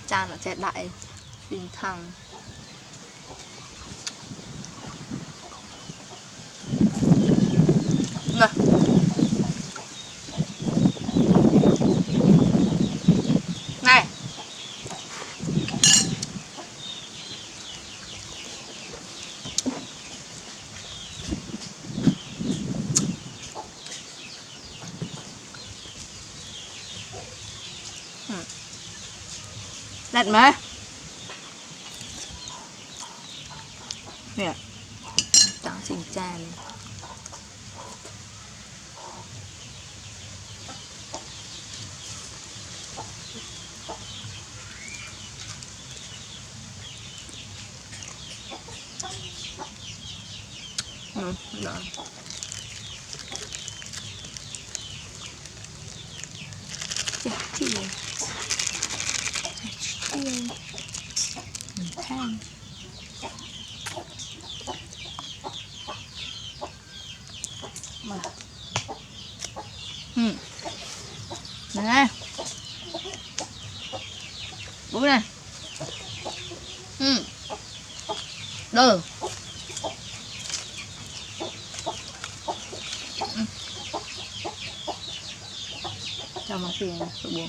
chan là chạy đại bình thẳng này này lật mà nè trắng chỉnh chan đó chiên than mà này bố này được cho mà tiền sữa bùa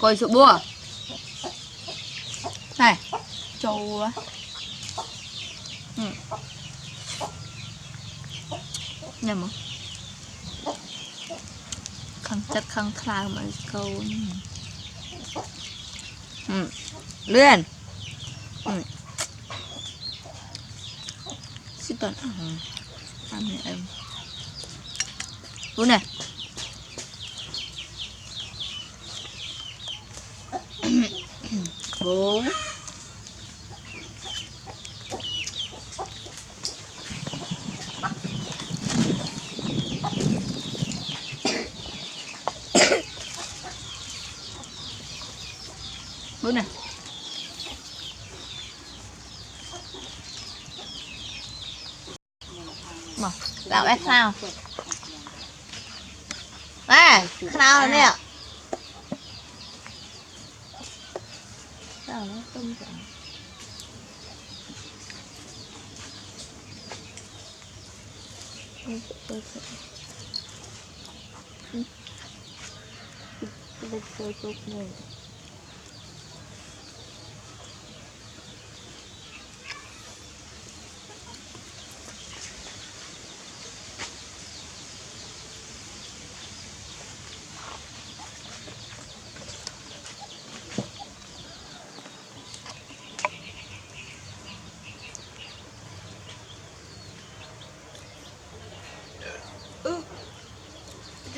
coi sữa bùa này trâu á nhầm không khăn chất khăn thà mà câu lên xin tuần ăn này em bố này bố bố này mà bảo em sao à sao nè sao nó tung vậy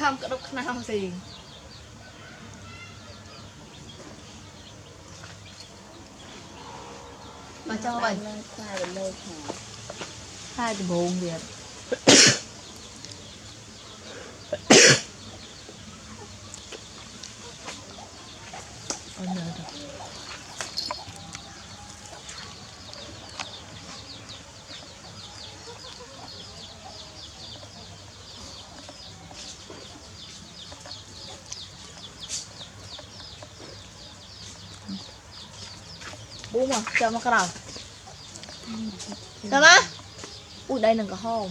không có đục nào gì mà cho vậy hai từ buồn vậy bố mà cho nó cái đầu sao má ui đây là cái hòm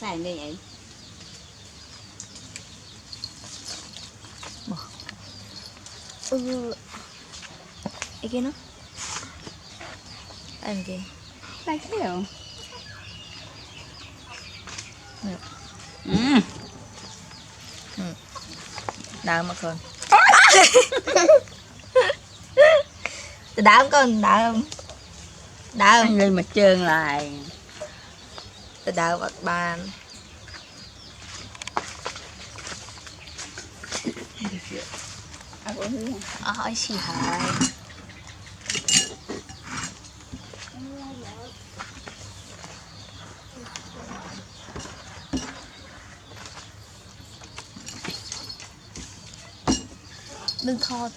xài này vậy cái kia nó anh kia đây cái nào đau mà con đau con đau không lên mà trơn lại đau vật bàn hỏi gì hả đừng kho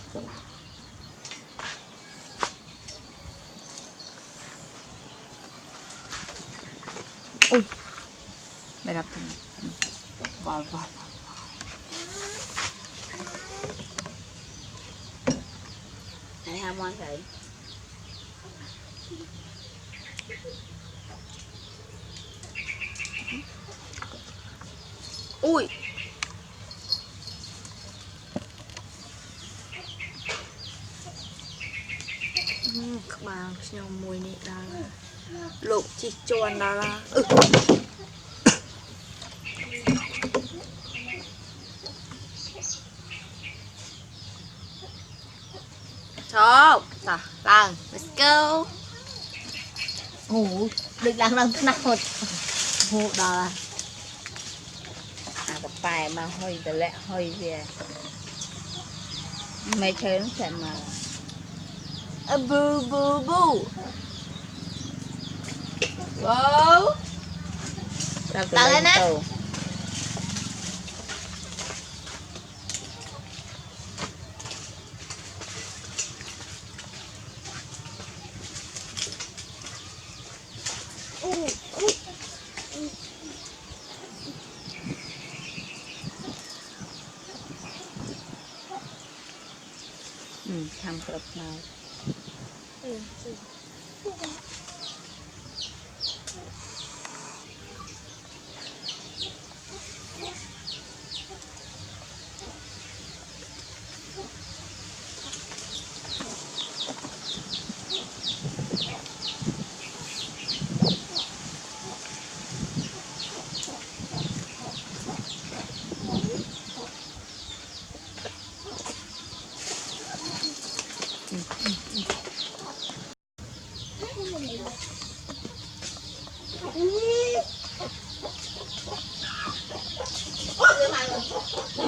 อุ้ยไม่รับถึงบอลไหนฮะมอนใส่อุ้ยcác bạn xem mùi này đó là lục chỉ tròn đó là chốt ta lang let's go hú được lang lang nào hú đó là cái bài mà hơi từ lẹ hơi gì mấy chơi nó sẽ mà boo boo boo wow lên á thằng cực nào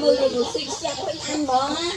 mưa thì được xinh xinh phải ăn bò á